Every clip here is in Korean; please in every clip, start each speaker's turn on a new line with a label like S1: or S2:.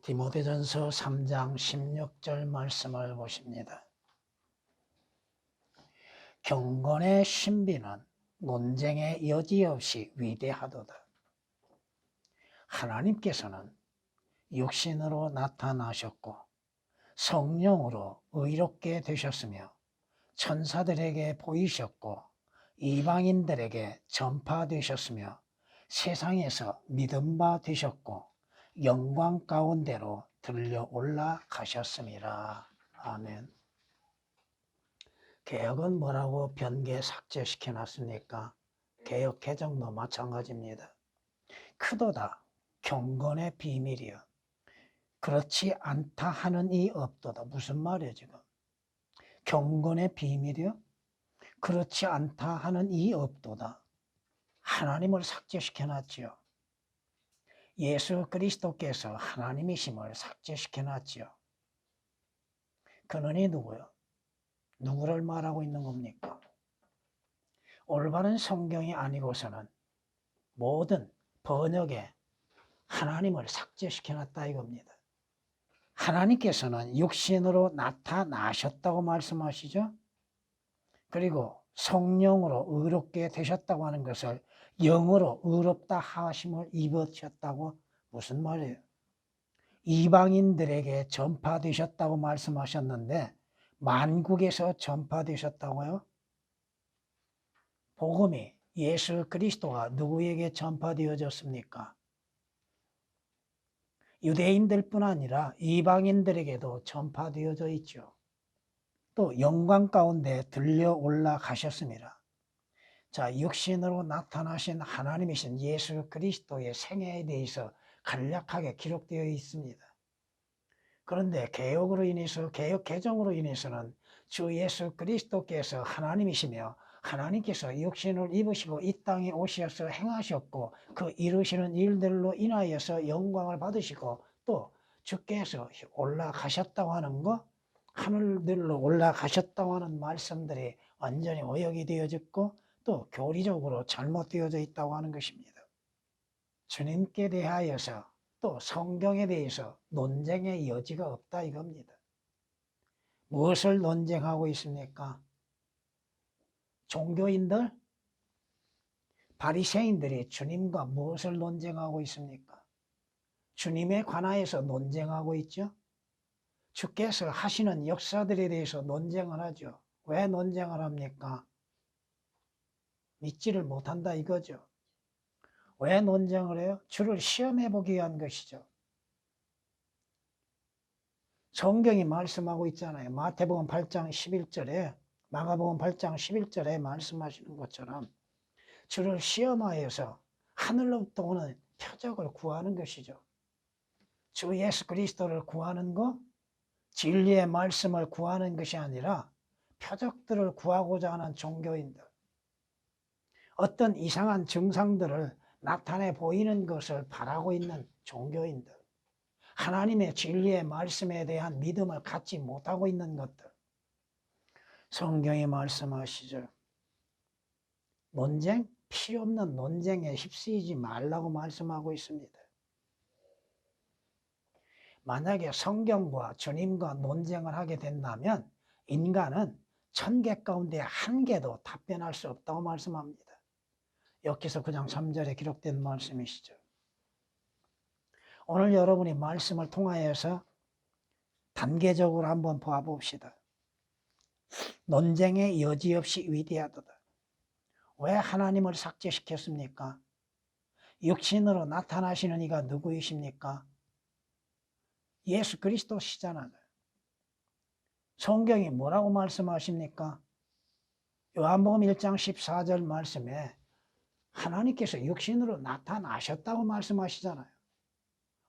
S1: 디모데전서 3장 16절 말씀을 보십니다. 경건의 신비는 논쟁의 여지없이 위대하도다. 하나님께서는 육신으로 나타나셨고 성령으로 의롭게 되셨으며 천사들에게 보이셨고 이방인들에게 전파되셨으며 세상에서 믿음 바 되셨고 영광 가운데로 들려 올라가셨습니다. 아멘. 개혁은 뭐라고 변개 삭제시켜 놨습니까? 개혁 개정도 마찬가지입니다. 크도다 경건의 비밀이여 그렇지 않다 하는 이 없도다. 무슨 말이에요 지금? 경건의 비밀이여 그렇지 않다 하는 이 없도다. 하나님을 삭제시켜 놨지요. 예수 그리스도께서 하나님이심을 삭제시켜 놨지요. 그는 누구요? 누구를 말하고 있는 겁니까? 올바른 성경이 아니고서는 모든 번역에 하나님을 삭제시켜 놨다 이겁니다. 하나님께서는 육신으로 나타나셨다고 말씀하시죠. 그리고 성령으로 의롭게 되셨다고 하는 것을 영으로 의롭다 하심을 입으셨다고 무슨 말이에요? 이방인들에게 전파되셨다고 말씀하셨는데 만국에서 전파되셨다고요? 복음이 예수 그리스도가 누구에게 전파되어졌습니까? 유대인들뿐 아니라 이방인들에게도 전파되어져 있죠. 또 영광 가운데 들려 올라가셨습니다. 자, 육신으로 나타나신 하나님이신 예수 그리스도의 생애에 대해서 간략하게 기록되어 있습니다. 그런데 개혁으로 인해서 개혁 개정으로 인해서는 주 예수 그리스도께서 하나님이시며 하나님께서 육신을 입으시고 이 땅에 오셔서 행하셨고 그 이루시는 일들로 인하여서 영광을 받으시고 또 주께서 올라가셨다고 하는 거 하늘들로 올라가셨다고 하는 말씀들이 완전히 오역이 되어졌고 또 교리적으로 잘못되어져 있다고 하는 것입니다. 주님께 대하여서 또 성경에 대해서 논쟁의 여지가 없다 이겁니다. 무엇을 논쟁하고 있습니까? 종교인들, 바리새인들이 주님과 무엇을 논쟁하고 있습니까? 주님에 관하여서 논쟁하고 있죠. 주께서 하시는 역사들에 대해서 논쟁을 하죠. 왜 논쟁을 합니까? 믿지를 못한다 이거죠. 왜 논쟁을 해요? 주를 시험해 보기 위한 것이죠. 성경이 말씀하고 있잖아요. 마태복음 8장 11절에 마가복음 8장 11절에 말씀하시는 것처럼 주를 시험하여서 하늘로부터 오는 표적을 구하는 것이죠. 주 예수 그리스도를 구하는 것, 진리의 말씀을 구하는 것이 아니라 표적들을 구하고자 하는 종교인들, 어떤 이상한 증상들을 나타내 보이는 것을 바라고 있는 종교인들, 하나님의 진리의 말씀에 대한 믿음을 갖지 못하고 있는 것들, 성경이 말씀하시죠. 논쟁? 필요 없는 논쟁에 휩쓰이지 말라고 말씀하고 있습니다. 만약에 성경과 주님과 논쟁을 하게 된다면 인간은 1000개 가운데 1개도 답변할 수 없다고 말씀합니다. 여기서 그냥 3절에 기록된 말씀이시죠. 오늘 여러분이 말씀을 통하여서 단계적으로 한번 봐봅시다. 논쟁의 여지 없이 위대하도다. 왜 하나님을 삭제시켰습니까? 육신으로 나타나시는 이가 누구이십니까? 예수 그리스도시잖아요. 성경이 뭐라고 말씀하십니까? 요한복음 1장 14절 말씀에 하나님께서 육신으로 나타나셨다고 말씀하시잖아요.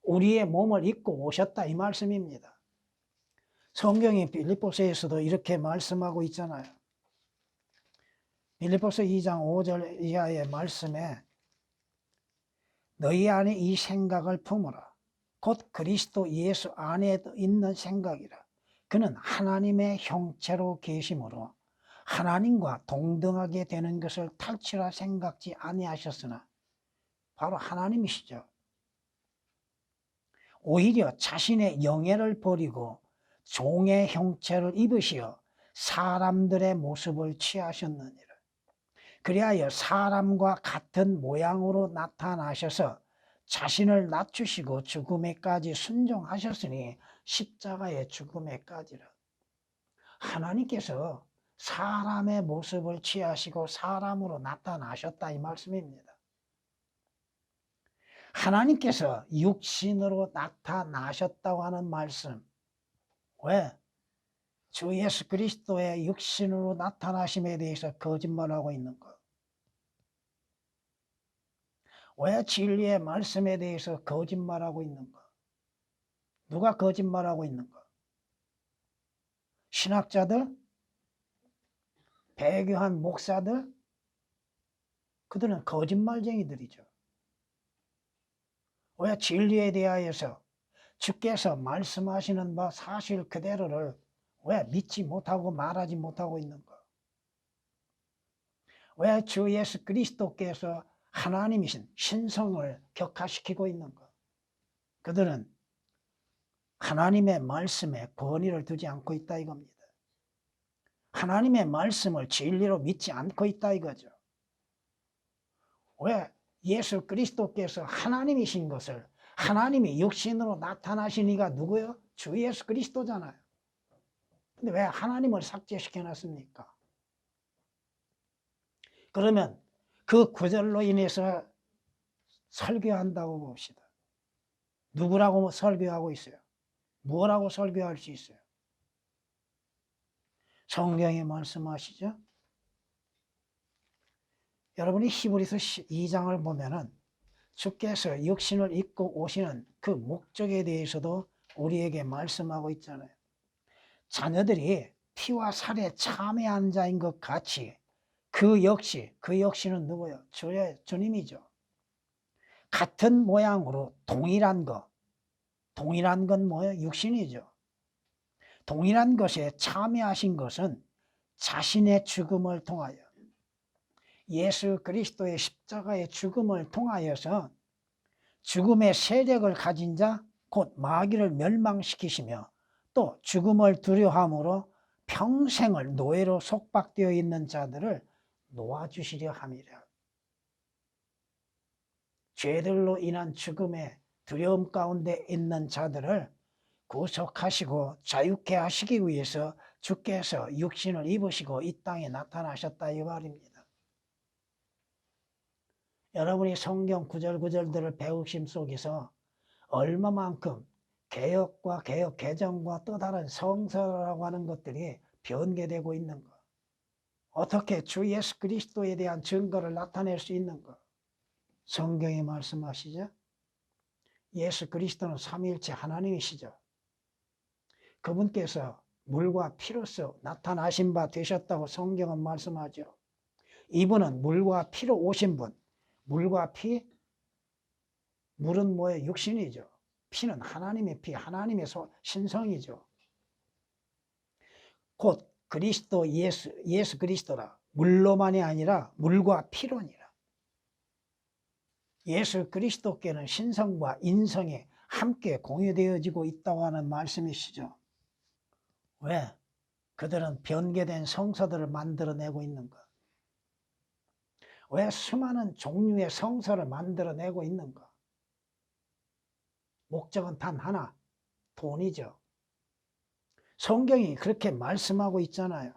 S1: 우리의 몸을 입고 오셨다 이 말씀입니다. 성경이 빌립보서에서도 이렇게 말씀하고 있잖아요. 빌립보서 2장 5절 이하의 말씀에 너희 안에 이 생각을 품으라. 곧 그리스도 예수 안에 있는 생각이라. 그는 하나님의 형체로 계심으로 하나님과 동등하게 되는 것을 탈취라 생각지 아니하셨으나 바로 하나님이시죠. 오히려 자신의 영예를 버리고 종의 형체를 입으시어 사람들의 모습을 취하셨느니라. 그리하여 사람과 같은 모양으로 나타나셔서 자신을 낮추시고 죽음에까지 순종하셨으니 십자가의 죽음에까지라. 하나님께서 사람의 모습을 취하시고 사람으로 나타나셨다 이 말씀입니다. 하나님께서 육신으로 나타나셨다고 하는 말씀, 왜? 주 예수 그리스도의 육신으로 나타나심에 대해서 거짓말하고 있는 것. 왜 진리의 말씀에 대해서 거짓말하고 있는 것? 누가 거짓말하고 있는 것? 신학자들? 배교한 목사들? 그들은 거짓말쟁이들이죠. 왜 진리에 대하여서 주께서 말씀하시는 바 사실 그대로를 왜 믿지 못하고 말하지 못하고 있는 것? 왜 주 예수 그리스도께서 하나님이신 신성을 격화시키고 있는 것? 그들은 하나님의 말씀에 권위를 두지 않고 있다 이겁니다. 하나님의 말씀을 진리로 믿지 않고 있다 이거죠. 왜? 예수 그리스도께서 하나님이신 것을 하나님이 육신으로 나타나신 이가 누구요? 주 예수 그리스도잖아요. 근데 왜 하나님을 삭제시켜 놨습니까? 그러면 그 구절로 인해서 설교한다고 봅시다. 누구라고 설교하고 있어요? 뭐라고 설교할 수 있어요? 성경에 말씀하시죠? 여러분이 히브리서 2장을 보면은 주께서 육신을 입고 오시는 그 목적에 대해서도 우리에게 말씀하고 있잖아요. 자녀들이 피와 살에 참여한 자인 것 같이 그 역시는 누구요? 주님이죠. 같은 모양으로 동일한 건 뭐예요? 육신이죠. 동일한 것에 참여하신 것은 자신의 죽음을 통하여 예수 그리스도의 십자가의 죽음을 통하여서 죽음의 세력을 가진 자, 곧 마귀를 멸망시키시며 또 죽음을 두려워함으로 평생을 노예로 속박되어 있는 자들을 놓아주시려 함이라. 죄들로 인한 죽음의 두려움 가운데 있는 자들을 구속하시고 자유케 하시기 위해서 주께서 육신을 입으시고 이 땅에 나타나셨다 이 말입니다. 여러분이 성경 구절구절들을 배우심 속에서 얼마만큼 개혁과 개혁 개정과 또 다른 성서라고 하는 것들이 변개되고 있는가? 어떻게 주 예수 그리스도에 대한 증거를 나타낼 수 있는가? 성경이 말씀하시죠? 예수 그리스도는 삼위일체 하나님이시죠. 그분께서 물과 피로서 나타나신 바 되셨다고 성경은 말씀하죠. 이분은 물과 피로 오신 분. 물과 피, 물은 뭐예요? 육신이죠. 피는 하나님의 피, 하나님의 신성이죠. 곧 그리스도 예수 그리스도라. 물로만이 아니라 물과 피로니라. 예수 그리스도께는 신성과 인성이 함께 공유되어지고 있다고 하는 말씀이시죠. 왜? 그들은 변개된 성서들을 만들어내고 있는가? 왜 수많은 종류의 성서를 만들어내고 있는가? 목적은 단 하나, 돈이죠. 성경이 그렇게 말씀하고 있잖아요.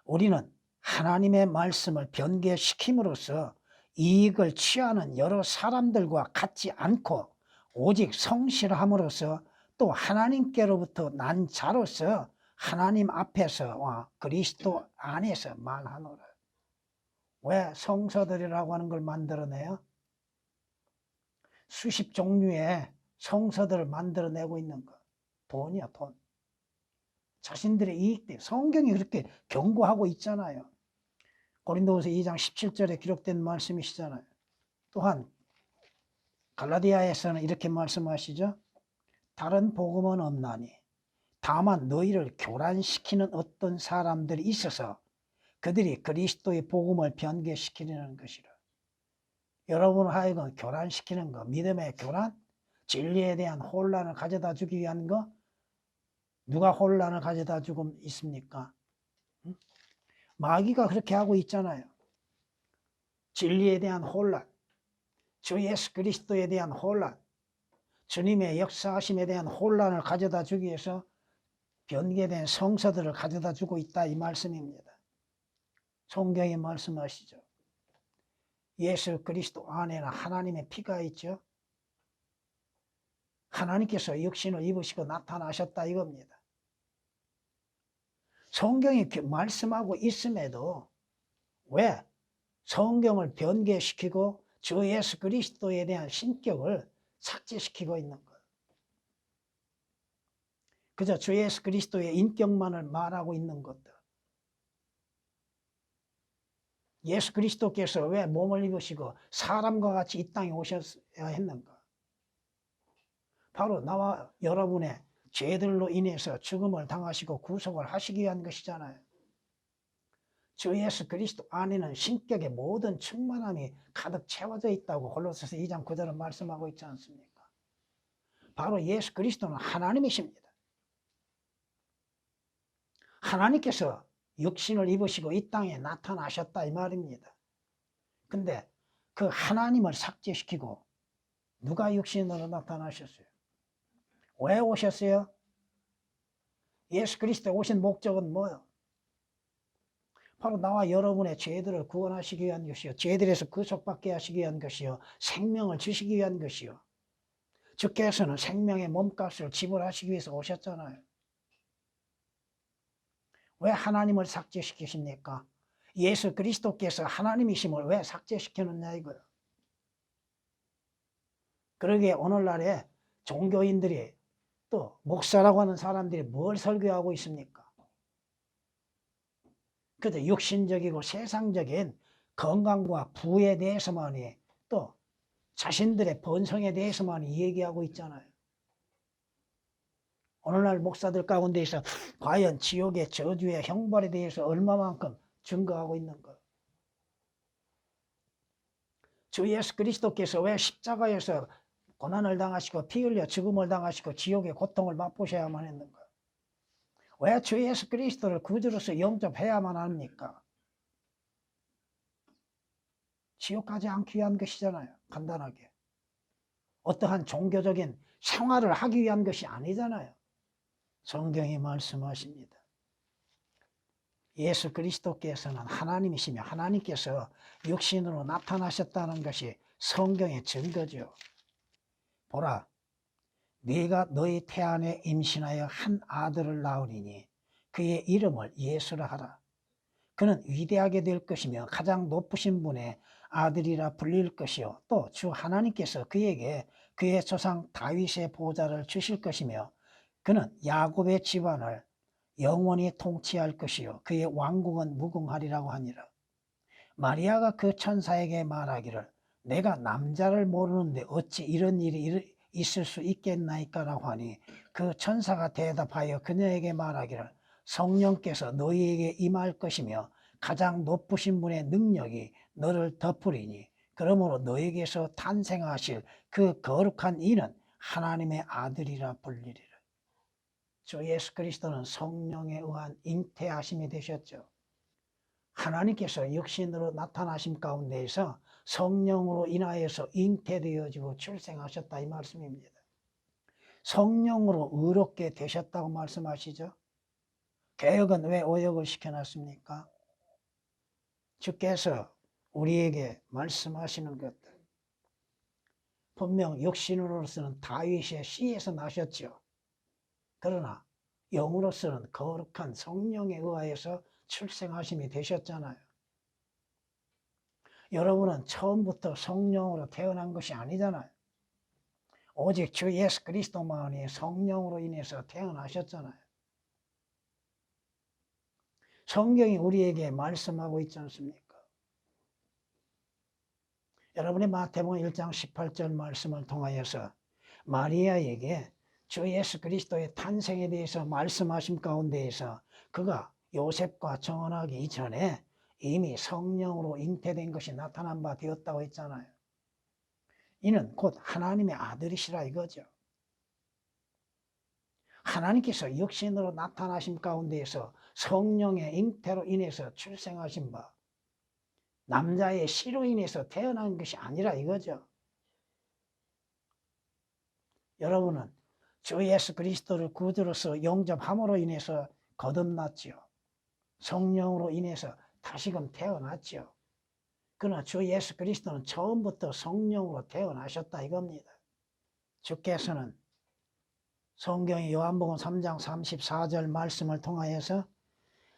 S1: 우리는 하나님의 말씀을 변개시킴으로써 이익을 취하는 여러 사람들과 같지 않고 오직 성실함으로써 또 하나님께로부터 난 자로서 하나님 앞에서와 그리스도 안에서 말하노라. 왜 성서들이라고 하는 걸 만들어내요? 수십 종류의 성서들을 만들어내고 있는 거. 돈이야, 돈. 자신들의 이익 때문에. 성경이 그렇게 경고하고 있잖아요. 고린도후서 2장 17절에 기록된 말씀이시잖아요. 또한 갈라디아에서는 이렇게 말씀하시죠. 다른 복음은 없나니 다만 너희를 교란시키는 어떤 사람들이 있어서 그들이 그리스도의 복음을 변개시키려는 것이라. 여러분을 하여금 교란시키는 거, 믿음의 교란? 진리에 대한 혼란을 가져다 주기 위한 거? 누가 혼란을 가져다 주고 있습니까? 응? 마귀가 그렇게 하고 있잖아요. 진리에 대한 혼란, 주 예수 그리스도에 대한 혼란, 주님의 역사하심에 대한 혼란을 가져다 주기 위해서 변개된 성서들을 가져다 주고 있다 이 말씀입니다. 성경이 말씀하시죠. 예수 그리스도 안에는 하나님의 피가 있죠. 하나님께서 육신을 입으시고 나타나셨다 이겁니다. 성경이 말씀하고 있음에도 왜 성경을 변개시키고 주 예수 그리스도에 대한 신격을 삭제시키고 있는 거예요. 그저 주 예수 그리스도의 인격만을 말하고 있는 것들. 예수 그리스도께서 왜 몸을 입으시고 사람과 같이 이 땅에 오셨어야 했는가? 바로 나와 여러분의 죄들로 인해서 죽음을 당하시고 구속을 하시기 위한 것이잖아요. 주 예수 그리스도 안에는 신격의 모든 충만함이 가득 채워져 있다고 골로새서 2장 9절은 말씀하고 있지 않습니까? 바로 예수 그리스도는 하나님이십니다. 하나님께서 육신을 입으시고 이 땅에 나타나셨다 이 말입니다. 근데 그 하나님을 삭제시키고 누가 육신으로 나타나셨어요? 왜 오셨어요? 예수 그리스도에 오신 목적은 뭐예요? 바로 나와 여러분의 죄들을 구원하시기 위한 것이요, 죄들에서 구속받게 하시기 위한 것이요, 생명을 주시기 위한 것이요. 주께서는 생명의 몸값을 지불하시기 위해서 오셨잖아요. 왜 하나님을 삭제시키십니까? 예수 그리스도께서 하나님이심을 왜 삭제시키느냐 이거예요. 그러기에 오늘날에 종교인들이 또 목사라고 하는 사람들이 뭘 설교하고 있습니까? 그저 육신적이고 세상적인 건강과 부에 대해서만이 또 자신들의 번성에 대해서만 얘기하고 있잖아요. 오늘날 목사들 가운데서 과연 지옥의 저주의 형벌에 대해서 얼마만큼 증거하고 있는가? 주 예수 그리스도께서 왜 십자가에서 고난을 당하시고 피 흘려 죽음을 당하시고 지옥의 고통을 맛보셔야만 했는가? 왜 주 예수 그리스도를 구주로서 영접해야만 합니까? 지옥 가지 않기 위한 것이잖아요. 간단하게. 어떠한 종교적인 생활을 하기 위한 것이 아니잖아요. 성경이 말씀하십니다. 예수 그리스도께서는 하나님이시며 하나님께서 육신으로 나타나셨다는 것이 성경의 증거죠. 보라, 네가 너희 태안에 임신하여 한 아들을 낳으리니 그의 이름을 예수라 하라. 그는 위대하게 될 것이며 가장 높으신 분의 아들이라 불릴 것이요, 또 주 하나님께서 그에게 그의 조상 다윗의 보좌를 주실 것이며 그는 야곱의 집안을 영원히 통치할 것이요 그의 왕국은 무궁하리라고 하니라. 마리아가 그 천사에게 말하기를 내가 남자를 모르는데 어찌 이런 일이 있을 수 있겠나이까 라고 하니 그 천사가 대답하여 그녀에게 말하기를 성령께서 너희에게 임할 것이며 가장 높으신 분의 능력이 너를 덮으리니 그러므로 너에게서 탄생하실 그 거룩한 이는 하나님의 아들이라 불리리라. 주 예수 그리스도는 성령에 의한 잉태하심이 되셨죠. 하나님께서 육신으로 나타나심 가운데에서 성령으로 인하여서 잉태되어지고 출생하셨다 이 말씀입니다. 성령으로 의롭게 되셨다고 말씀하시죠. 개혁은 왜 오역을 시켜놨습니까? 주께서 우리에게 말씀하시는 것들, 분명 육신으로서는 다윗의 씨에서 나셨죠. 그러나 영으로서는 거룩한 성령에 의하여서 출생하심이 되셨잖아요. 여러분은 처음부터 성령으로 태어난 것이 아니잖아요. 오직 주 예수 그리스도만이 성령으로 인해서 태어나셨잖아요. 성경이 우리에게 말씀하고 있지 않습니까? 여러분의 마태복음 1장 18절 말씀을 통하여서 마리아에게 주 예수 그리스도의 탄생에 대해서 말씀하신 가운데에서 그가 요셉과 정혼하기 이전에 이미 성령으로 잉태된 것이 나타난 바 되었다고 했잖아요. 이는 곧 하나님의 아들이시라 이거죠. 하나님께서 육신으로 나타나심 가운데에서 성령의 잉태로 인해서 출생하신 바, 남자의 씨로 인해서 태어난 것이 아니라 이거죠. 여러분은 주 예수 그리스도를 구주로서 영접함으로 인해서 거듭났지요. 성령으로 인해서 다시금 태어났지요. 그러나 주 예수 그리스도는 처음부터 성령으로 태어나셨다 이겁니다. 주께서는 성경의 요한복음 3장 34절 말씀을 통하여서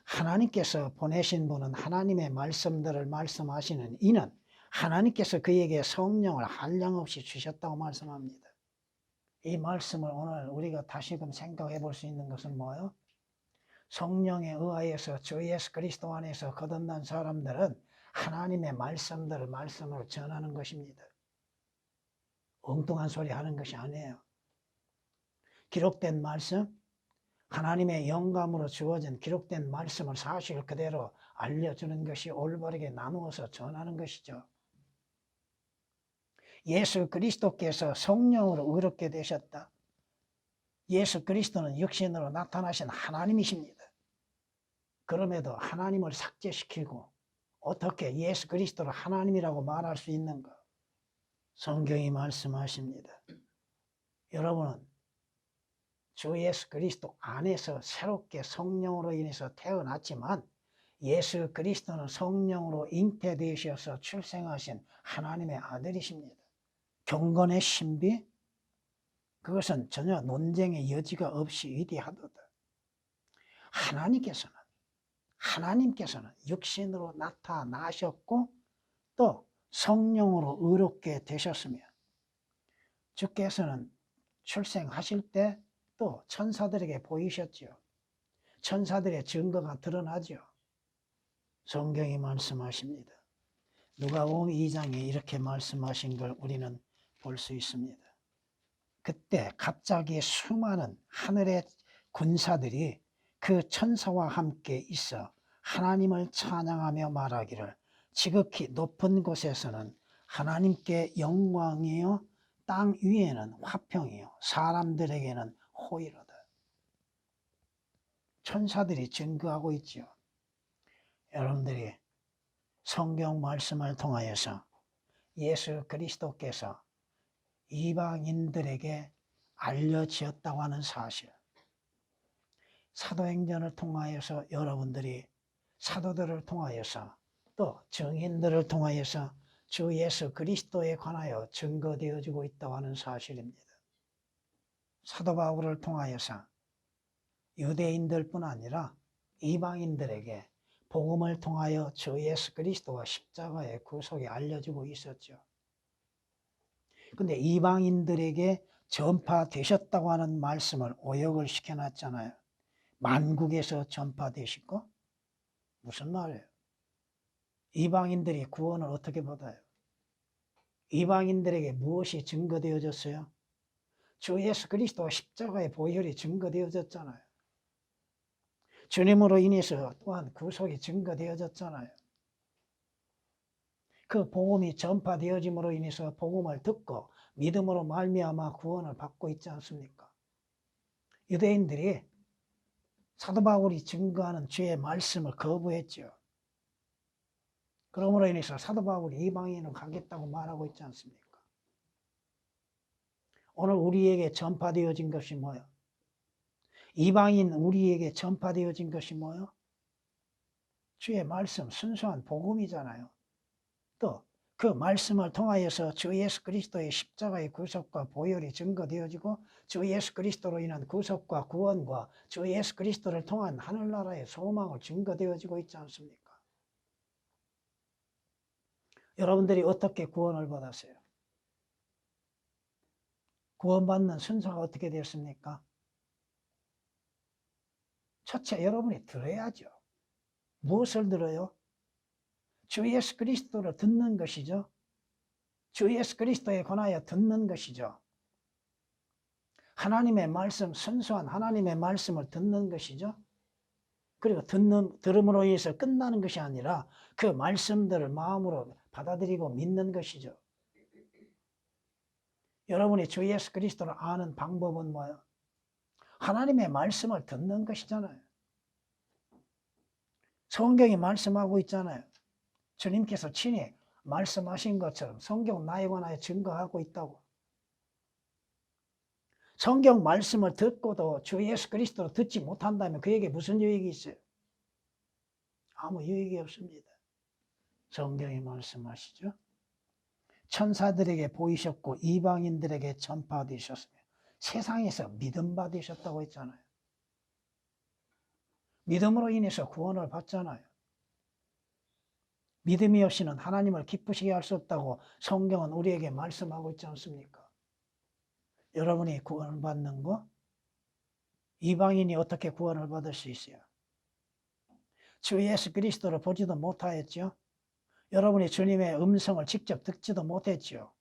S1: 하나님께서 보내신 분은 하나님의 말씀들을 말씀하시는 이는 하나님께서 그에게 성령을 한량없이 주셨다고 말씀합니다. 이 말씀을 오늘 우리가 다시금 생각해 볼 수 있는 것은 뭐예요? 성령에 의하여서 주 예수 그리스도 안에서 거듭난 사람들은 하나님의 말씀으로 전하는 것입니다. 엉뚱한 소리 하는 것이 아니에요. 기록된 말씀, 하나님의 영감으로 주어진 기록된 말씀을 사실 그대로 알려주는 것이 올바르게 나누어서 전하는 것이죠. 예수 그리스도께서 성령으로 의롭게 되셨다. 예수 그리스도는 육신으로 나타나신 하나님이십니다. 그럼에도 하나님을 삭제시키고 어떻게 예수 그리스도를 하나님이라고 말할 수 있는가? 성경이 말씀하십니다. 여러분은 주 예수 그리스도 안에서 새롭게 성령으로 인해서 태어났지만 예수 그리스도는 성령으로 잉태되셔서 출생하신 하나님의 아들이십니다. 경건의 신비? 그것은 전혀 논쟁의 여지가 없이 위대하도다. 하나님께서는 육신으로 나타나셨고 또 성령으로 의롭게 되셨으며 주께서는 출생하실 때 또 천사들에게 보이셨지요. 천사들의 증거가 드러나죠. 성경이 말씀하십니다. 누가복음 2장에 이렇게 말씀하신 걸 우리는 볼 수 있습니다. 그때 갑자기 수많은 하늘의 군사들이 그 천사와 함께 있어 하나님을 찬양하며 말하기를 지극히 높은 곳에서는 하나님께 영광이요 땅 위에는 화평이요 사람들에게는 호의로다. 천사들이 증거하고 있죠. 여러분들이 성경 말씀을 통하여서 예수 그리스도께서 이방인들에게 알려지었다고 하는 사실, 사도행전을 통하여서 여러분들이 사도들을 통하여서 또 증인들을 통하여서 주 예수 그리스도에 관하여 증거되어지고 있다고 하는 사실입니다. 사도 바울을 통하여서 유대인들뿐 아니라 이방인들에게 복음을 통하여 주 예수 그리스도와 십자가의 구속이 알려지고 있었죠. 근데 이방인들에게 전파되셨다고 하는 말씀을 오역을 시켜놨잖아요. 만국에서 전파되시고 무슨 말이에요? 이방인들이 구원을 어떻게 받아요? 이방인들에게 무엇이 증거되어졌어요? 주 예수 그리스도와 십자가의 보혈이 증거되어졌잖아요. 주님으로 인해서 또한 구속이 증거되어졌잖아요. 그 복음이 전파되어짐으로 인해서 복음을 듣고 믿음으로 말미암아 구원을 받고 있지 않습니까? 유대인들이 사도 바울이 증거하는 주의 말씀을 거부했죠. 그러므로 인해서 사도 바울이 이방인으로 가겠다고 말하고 있지 않습니까? 오늘 우리에게 전파되어진 것이 뭐예요? 이방인 우리에게 전파되어진 것이 뭐예요? 주의 말씀, 순수한 복음이잖아요. 또 그 말씀을 통하여서 주 예수 그리스도의 십자가의 구속과 보혈이 증거되어지고 주 예수 그리스도로 인한 구속과 구원과 주 예수 그리스도를 통한 하늘나라의 소망을 증거되어지고 있지 않습니까? 여러분들이 어떻게 구원을 받았어요? 구원받는 순서가 어떻게 됐습니까? 첫째, 여러분이 들어야죠. 무엇을 들어요? 주 예수 그리스도를 듣는 것이죠. 주 예수 그리스도에 관하여 듣는 것이죠. 하나님의 말씀, 순수한 하나님의 말씀을 듣는 것이죠. 그리고 들음으로 인해서 끝나는 것이 아니라 그 말씀들을 마음으로 받아들이고 믿는 것이죠. 여러분이 주 예수 그리스도를 아는 방법은 뭐예요? 하나님의 말씀을 듣는 것이잖아요. 성경이 말씀하고 있잖아요. 주님께서 친히 말씀하신 것처럼 성경 나에 관하여 증거하고 있다고. 성경 말씀을 듣고도 주 예수 그리스도를 듣지 못한다면 그에게 무슨 유익이 있어요? 아무 유익이 없습니다. 성경이 말씀하시죠. 천사들에게 보이셨고 이방인들에게 전파되셨으며 세상에서 믿음 받으셨다고 했잖아요. 믿음으로 인해서 구원을 받잖아요. 믿음이 없이는 하나님을 기쁘시게 할 수 없다고 성경은 우리에게 말씀하고 있지 않습니까? 여러분이 구원을 받는 거, 이방인이 어떻게 구원을 받을 수 있어요? 주 예수 그리스도를 보지도 못하였죠. 여러분이 주님의 음성을 직접 듣지도 못했죠.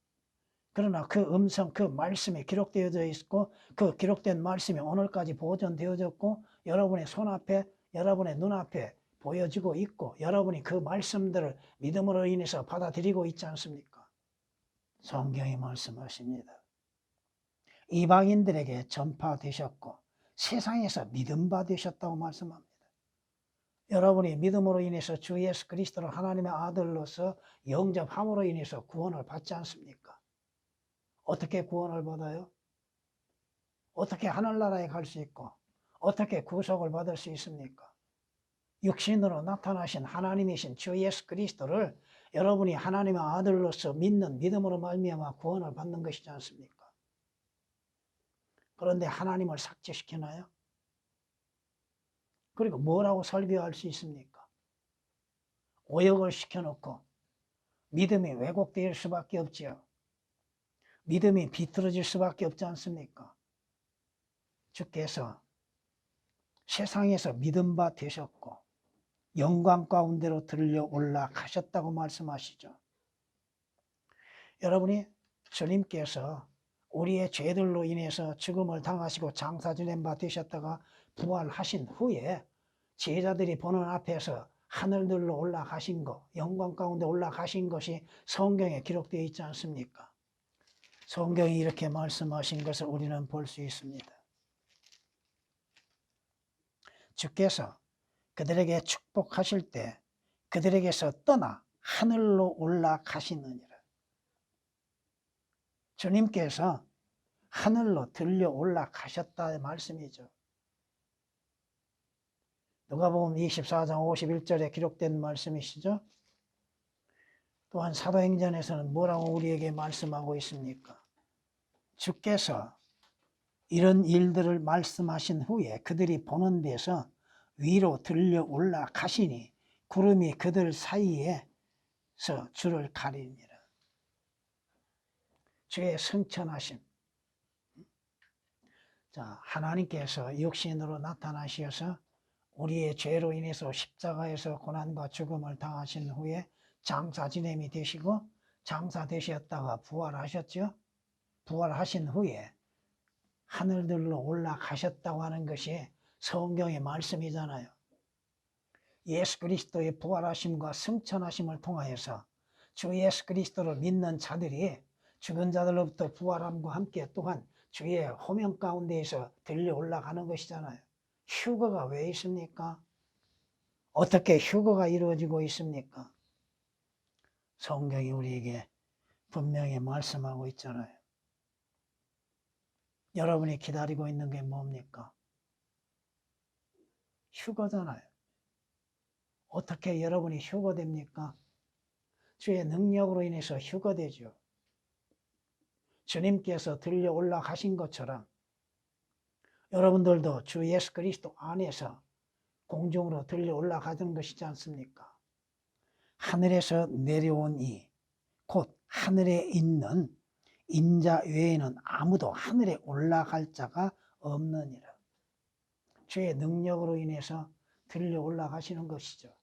S1: 그러나 그 음성, 그 말씀이 기록되어져 있고 그 기록된 말씀이 오늘까지 보존되어졌고 여러분의 손앞에, 여러분의 눈앞에 보여지고 있고 여러분이 그 말씀들을 믿음으로 인해서 받아들이고 있지 않습니까? 성경이 말씀하십니다. 이방인들에게 전파되셨고 세상에서 믿음 받으셨다고 말씀합니다. 여러분이 믿음으로 인해서 주 예수 그리스도를 하나님의 아들로서 영접함으로 인해서 구원을 받지 않습니까? 어떻게 구원을 받아요? 어떻게 하늘나라에 갈 수 있고 어떻게 구속을 받을 수 있습니까? 육신으로 나타나신 하나님이신 주 예수 그리스도를 여러분이 하나님의 아들로서 믿는 믿음으로 말미암아 구원을 받는 것이지 않습니까? 그런데 하나님을 삭제시키나요? 그리고 뭐라고 설교할 수 있습니까? 오역을 시켜놓고 믿음이 왜곡될 수밖에 없지요. 믿음이 비틀어질 수밖에 없지 않습니까? 주께서 세상에서 믿음 바 되셨고 영광 가운데로 들려 올라가셨다고 말씀하시죠. 여러분이 주님께서 우리의 죄들로 인해서 죽음을 당하시고 장사 지낸 바 되셨다가 부활하신 후에 제자들이 보는 앞에서 하늘들로 올라가신 것, 영광 가운데 올라가신 것이 성경에 기록되어 있지 않습니까? 성경이 이렇게 말씀하신 것을 우리는 볼 수 있습니다. 주께서 그들에게 축복하실 때 그들에게서 떠나 하늘로 올라가시느니라. 주님께서 하늘로 들려 올라가셨다의 말씀이죠. 누가복음 24장 51절에 기록된 말씀이시죠. 또한 사도행전에서는 뭐라고 우리에게 말씀하고 있습니까? 주께서 이런 일들을 말씀하신 후에 그들이 보는 데서 위로 들려 올라가시니 구름이 그들 사이에서 주를 가리니라. 주의 승천하심. 자, 하나님께서 육신으로 나타나셔서 우리의 죄로 인해서 십자가에서 고난과 죽음을 당하신 후에 장사 지냄이 되시고 장사 되셨다가 부활하셨죠. 부활하신 후에 하늘들로 올라가셨다고 하는 것이 성경의 말씀이잖아요. 예수 그리스도의 부활하심과 승천하심을 통하여서 주 예수 그리스도를 믿는 자들이 죽은 자들로부터 부활함과 함께 또한 주의 호명 가운데에서 들려 올라가는 것이잖아요. 휴거가 왜 있습니까? 어떻게 휴거가 이루어지고 있습니까? 성경이 우리에게 분명히 말씀하고 있잖아요. 여러분이 기다리고 있는 게 뭡니까? 휴거잖아요. 어떻게 여러분이 휴거됩니까? 주의 능력으로 인해서 휴거되죠. 주님께서 들려 올라가신 것처럼 여러분들도 주 예수 그리스도 안에서 공중으로 들려 올라가는 것이지 않습니까? 하늘에서 내려온 이 곧 하늘에 있는 인자 외에는 아무도 하늘에 올라갈 자가 없느니라. 주의 능력으로 인해서 들려 올라가시는 것이죠.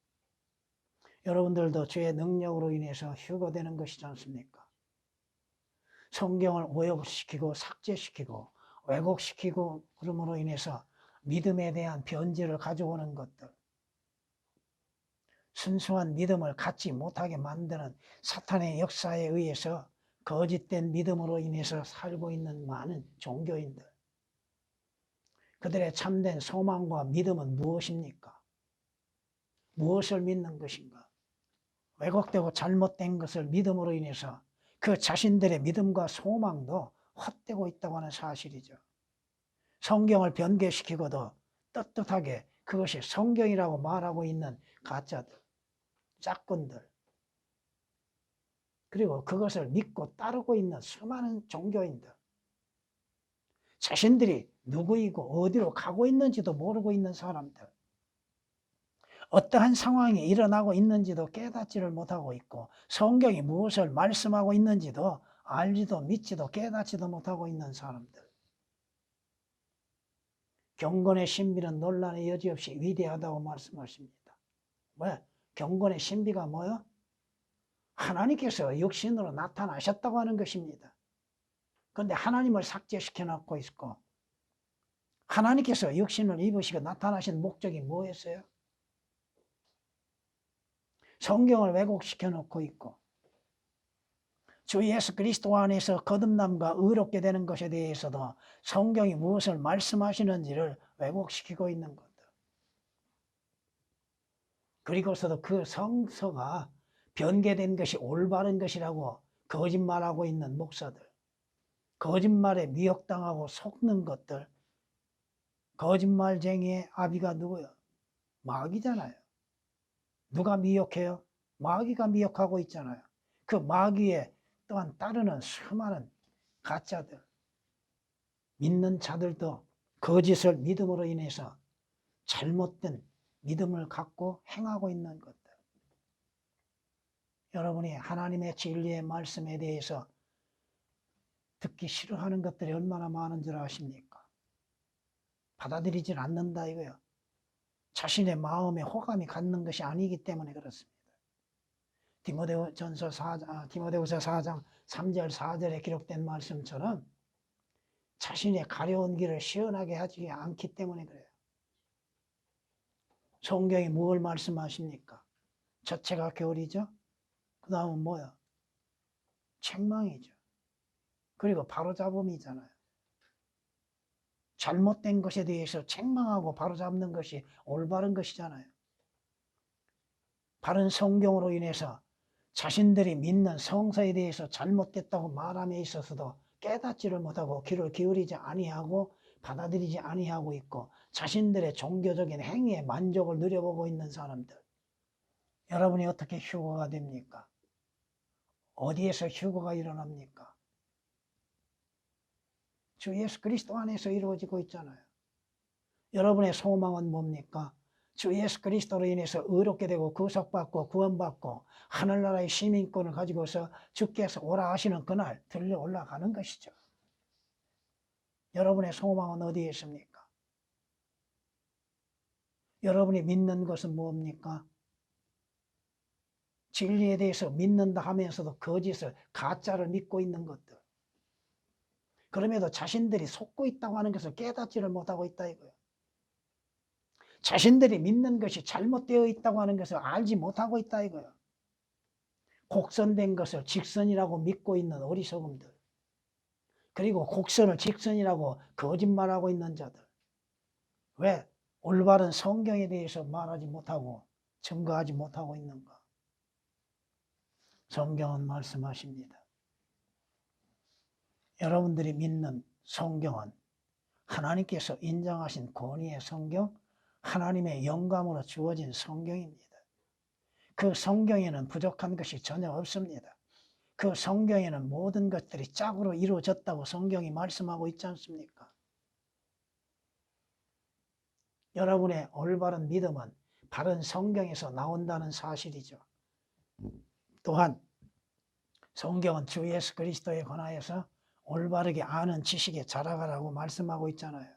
S1: 여러분들도 주의 능력으로 인해서 휴거되는 것이지 않습니까? 성경을 오역시키고 삭제시키고 왜곡시키고 그럼으로 인해서 믿음에 대한 변질을 가져오는 것들, 순수한 믿음을 갖지 못하게 만드는 사탄의 역사에 의해서 거짓된 믿음으로 인해서 살고 있는 많은 종교인들. 그들의 참된 소망과 믿음은 무엇입니까? 무엇을 믿는 것인가? 왜곡되고 잘못된 것을 믿음으로 인해서 그 자신들의 믿음과 소망도 헛되고 있다고 하는 사실이죠. 성경을 변개시키고도 떳떳하게 그것이 성경이라고 말하고 있는 가짜들, 짝꾼들, 그리고 그것을 믿고 따르고 있는 수많은 종교인들, 자신들이 누구이고 어디로 가고 있는지도 모르고 있는 사람들, 어떠한 상황이 일어나고 있는지도 깨닫지를 못하고 있고 성경이 무엇을 말씀하고 있는지도 알지도 믿지도 깨닫지도 못하고 있는 사람들. 경건의 신비는 논란의 여지 없이 위대하다고 말씀하십니다. 왜? 경건의 신비가 뭐요? 하나님께서 육신으로 나타나셨다고 하는 것입니다. 그런데 하나님을 삭제시켜 놓고 있고 하나님께서 육신을 입으시고 나타나신 목적이 뭐였어요? 성경을 왜곡시켜 놓고 있고 주 예수 그리스도 안에서 거듭남과 의롭게 되는 것에 대해서도 성경이 무엇을 말씀하시는지를 왜곡시키고 있는 것들. 그리고서도 그 성서가 변개된 것이 올바른 것이라고 거짓말하고 있는 목사들, 거짓말에 미혹당하고 속는 것들, 거짓말쟁이의 아비가 누구예요? 마귀잖아요. 누가 미혹해요? 마귀가 미혹하고 있잖아요. 그 마귀에 또한 따르는 수많은 가짜들, 믿는 자들도 거짓을 믿음으로 인해서 잘못된 믿음을 갖고 행하고 있는 것들. 여러분이 하나님의 진리의 말씀에 대해서 듣기 싫어하는 것들이 얼마나 많은 줄 아십니까? 받아들이질 않는다 이거요. 자신의 마음에 호감이 갖는 것이 아니기 때문에 그렇습니다. 디모데후서 4장 3절 4절에 기록된 말씀처럼 자신의 가려운 길을 시원하게 하지 않기 때문에 그래요. 성경이 무엇을 말씀하십니까? 첫째가 교리죠. 그 다음은 뭐야? 책망이죠. 그리고 바로잡음이잖아요. 잘못된 것에 대해서 책망하고 바로잡는 것이 올바른 것이잖아요. 바른 성경으로 인해서 자신들이 믿는 성서에 대해서 잘못됐다고 말함에 있어서도 깨닫지를 못하고 귀를 기울이지 아니하고 받아들이지 아니하고 있고 자신들의 종교적인 행위에 만족을 누려보고 있는 사람들. 여러분이 어떻게 휴거가 됩니까? 어디에서 휴거가 일어납니까? 주 예수 그리스도 안에서 이루어지고 있잖아요. 여러분의 소망은 뭡니까? 주 예수 그리스도로 인해서 의롭게 되고 구속받고 구원받고 하늘나라의 시민권을 가지고서 주께서 오라 하시는 그날 들려 올라가는 것이죠. 여러분의 소망은 어디에 있습니까? 여러분이 믿는 것은 뭡니까? 진리에 대해서 믿는다 하면서도 거짓을, 가짜를 믿고 있는 것들. 그럼에도 자신들이 속고 있다고 하는 것을 깨닫지를 못하고 있다 이거예요. 자신들이 믿는 것이 잘못되어 있다고 하는 것을 알지 못하고 있다 이거예요. 곡선된 것을 직선이라고 믿고 있는 어리석음들. 그리고 곡선을 직선이라고 거짓말하고 있는 자들. 왜? 올바른 성경에 대해서 말하지 못하고 증거하지 못하고 있는가? 성경은 말씀하십니다. 여러분들이 믿는 성경은 하나님께서 인정하신 권위의 성경, 하나님의 영감으로 주어진 성경입니다. 그 성경에는 부족한 것이 전혀 없습니다. 그 성경에는 모든 것들이 짝으로 이루어졌다고 성경이 말씀하고 있지 않습니까? 여러분의 올바른 믿음은 바른 성경에서 나온다는 사실이죠. 또한 성경은 주 예수 그리스도에 관하여서 올바르게 아는 지식에 자라가라고 말씀하고 있잖아요.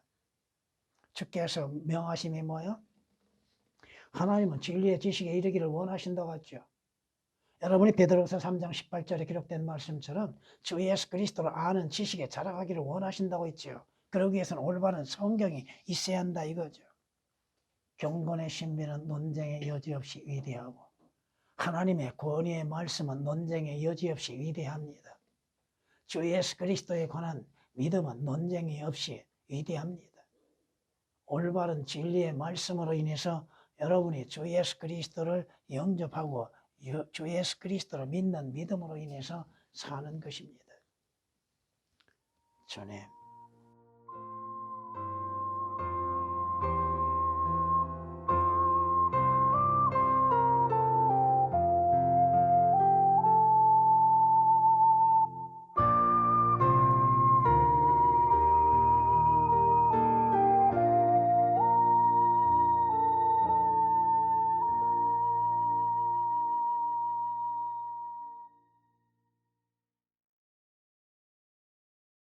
S1: 주께서 명하심이 뭐예요? 하나님은 진리의 지식에 이르기를 원하신다고 하죠. 여러분이 베드로서 3장 18절에 기록된 말씀처럼 주 예수 그리스도를 아는 지식에 자라가기를 원하신다고 했죠. 그러기 위해서는 올바른 성경이 있어야 한다 이거죠. 경건의 신비는 논쟁의 여지 없이 위대하고 하나님의 권위의 말씀은 논쟁의 여지 없이 위대합니다. 주 예수 그리스도에 관한 믿음은 논쟁이 없이 위대합니다. 올바른 진리의 말씀으로 인해서 여러분이 주 예수 그리스도를 영접하고 주 예수 그리스도를 믿는 믿음으로 인해서 사는 것입니다. 주님.